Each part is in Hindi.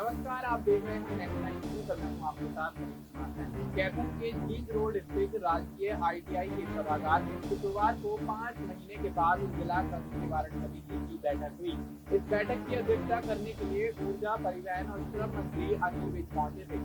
नमस्कार, आप देख रहे हैं नेक्स्ट नाइन न्यूज और मैं हूं आपके साथ मनीष कुमार सैनी। कैथल के जींद रोड स्थित राजकीय आईटीआई के सभागार में शुक्रवार को 5 महीने के बाद जिला कष्ट निवारण समिति की बैठक हुई। इस बैठक की अध्यक्षता करने के लिए ऊर्जा, परिवहन और श्रम मंत्री अनिल विज पहुंचे थे।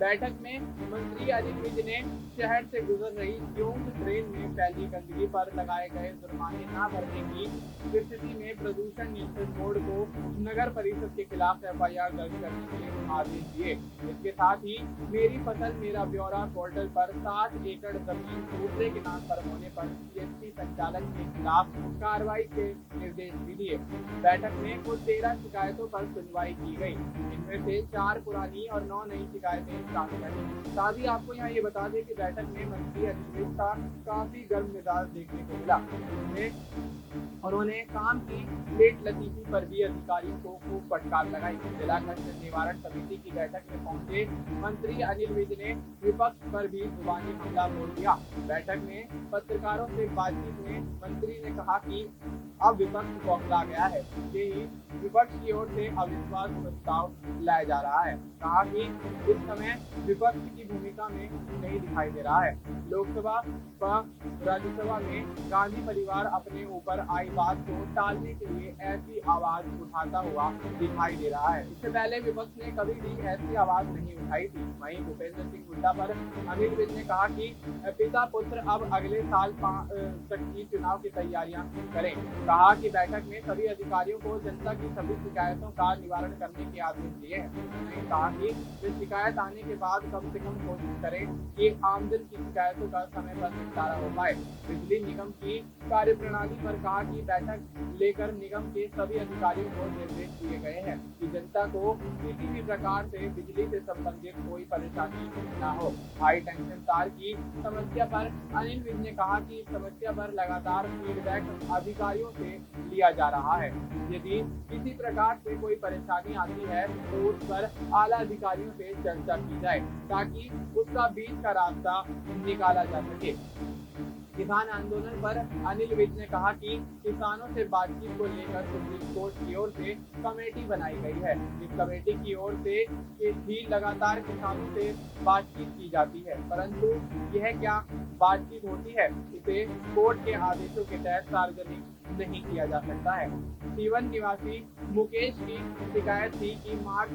बैठक में मंत्री अनिल विज ने शहर से गुजर रही क्योंक ट्रेन में फैली गंदगी पर लगाए गए जुर्माने न भरने की स्थिति में प्रदूषण नियंत्रण बोर्ड को नगर परिषद के खिलाफ एफआईआर दर्ज करने के आदेश दिए। इसके साथ ही मेरी फसल मेरा ब्यौरा पोर्टल पर 7 एकड़ जमीन दूसरे के नाम पर होने पर सीएससी संचालक के खिलाफ कार्रवाई के निर्देश भी दिए। बैठक में कुल 13 शिकायतों पर सुनवाई की गई। इनमें से 4 पुरानी और 9 नई शिकायतें शामिल रही। साथ ही आपको यहाँ ये बता दें कि बैठक में मंत्री अनिल विज का काफी गर्म मिजाज देखने को मिला। इसमें उन्होंने काम की लेट लतीफी पर भी अधिकारियों को खूब फटकार लगाई। जिला कष्ट निवारण समिति की बैठक में पहुंचे मंत्री अनिल विज ने विपक्ष पर भी जुबानी हमला बोल दिया। बैठक में पत्रकारों से बातचीत में मंत्री ने कहा कि अब विपक्ष बौखला गया है, इसलिए ही विपक्ष की ओर से अविश्वास प्रस्ताव लाया जा रहा है। कहा कि इस समय विपक्ष की भूमिका में नहीं दिखाई दे रहा है। लोकसभा व राज्यसभा में गांधी परिवार अपने ऊपर आई बात को टालने के लिए ऐसी आवाज उठाता हुआ दिखाई दे रहा है। इससे पहले विपक्ष ने कभी भी ऐसी आवाज नहीं उठाई थी। वहीं भूपेंद्र सिंह हुड्डा पर अनिल विज ने कहा कि पिता पुत्र अब अगले साल तक की चुनाव की तैयारियां करें। कहा कि बैठक में सभी अधिकारियों को जनता की सभी शिकायतों का निवारण करने के आदेश दिए हैं। उन्होंने कहा कि शिकायत आने के बाद कम से कम कोशिश करें कि आमजन की शिकायतों का समय पर निपटारा हो पाए। बिजली निगम की कार्यप्रणाली पर कहा कि बैठक लेकर निगम के सभी अधिकारियों को निर्देश दिए गए हैं कि जनता को किसी भी प्रकार से बिजली से संबंधित कोई परेशानी न हो। हाई टेंशन तार की समस्या पर अनिल विज ने कहा कि इस समस्या पर लगातार फीडबैक अधिकारियों से लिया जा रहा है। यदि किसी प्रकार से कोई परेशानी आती है तो उस पर आला अधिकारियों से चर्चा की जाए ताकि उसका बीच का रास्ता निकाला जा सके। किसान आंदोलन पर अनिल विज ने कहा कि किसानों से बातचीत को लेकर सुप्रीम कोर्ट की ओर से कमेटी बनाई गई है। इस कमेटी की ओर से भी लगातार किसानों से बातचीत की जाती है, परंतु यह क्या बातचीत होती है, इसे कोर्ट के आदेशों के तहत सार्वजनिक नहीं किया जा सकता है। सीवन निवासी मुकेश की शिकायत थी कि मार्च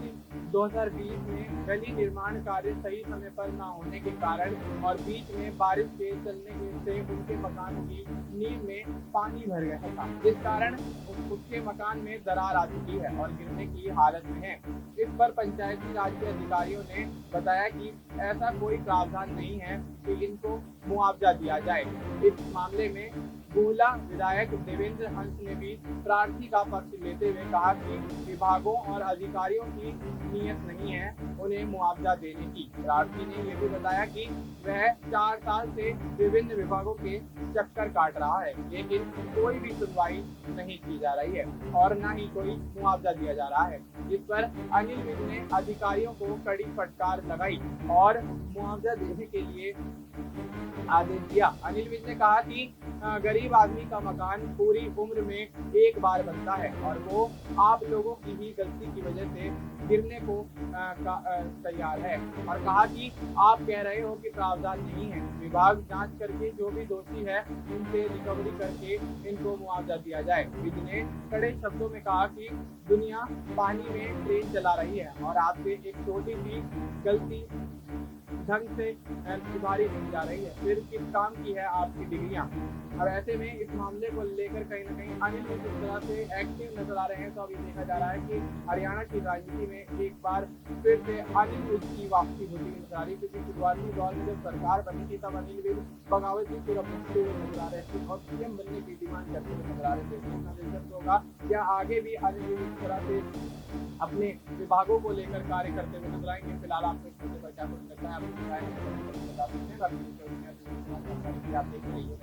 2020 में गली निर्माण कार्य सही समय पर न होने के कारण और बीच में बारिश के चलने से उनके मकान की नींव में पानी भर गया था, जिस कारण उसके मकान में दरार आ चुकी है और गिरने की हालत में है। इस पर पंचायती राज के अधिकारियों ने बताया कि ऐसा कोई प्रावधान नहीं है कि इनको मुआवजा दिया जाए। इस मामले में गुहला विधायक देवेंद्र हंस ने भी प्रार्थी का पक्ष लेते हुए कहा कि विभागों और अधिकारियों की नीयत नहीं है उन्हें मुआवजा देने की। प्रार्थी ने यह भी बताया कि वह 4 साल से विभिन्न विभागों के चक्कर काट रहा है, लेकिन कोई भी सुनवाई नहीं की जा रही है और न ही कोई मुआवजा दिया जा रहा है। जिस पर अनिल विज ने अधिकारियों को कड़ी फटकार लगाई और मुआवजा देने के लिए आदेश दिया। अनिल विज ने कहा कि गरीब आदमी का मकान पूरी उम्र में एक बार बनता है और वो आप लोगों की ही गलती की वजह से गिरने को तैयार है और कहा कि आप कह रहे हो कि प्रावधान नहीं है। विभाग जांच करके जो भी दोषी है उनसे रिकवरी करके इनको मुआवजा दिया जाए। विज ने कड़े शब्दों में कहा कि दुनिया पानी में ट्रेन चला रही है और आपसे एक छोटी सी गलती ढंग से सुधारी नहीं जा रही है, फिर किस काम की है आपकी डिग्रियां। अब ऐसे में इस मामले को लेकर कहीं ना कहीं अनिल विज इस तरह से एक्टिव नजर आ रहे हैं, तो अभी देखा जा रहा है कि हरियाणा की राजनीति में एक बार फिर से अनिल विज की वापसी होती हुई नजर आ रही, क्योंकि शुरुआती दौर में जब सरकार बनी थी तब अनिल विज बगावत की पूरा बनते हुए नजर आ रहे थे और सीएम बनने की डिमांड करते हुए नजर आ रहे थे। देखना दिलचस्प होगा क्या आगे भी अनिल विज इस तरह से अपने विभागों को लेकर कार्य करते हुए नजर आएंगे। फिलहाल आपको इस मुद्दे पर क्या कुछ लगता है, आप बता सकते हैं। आप देख रही है।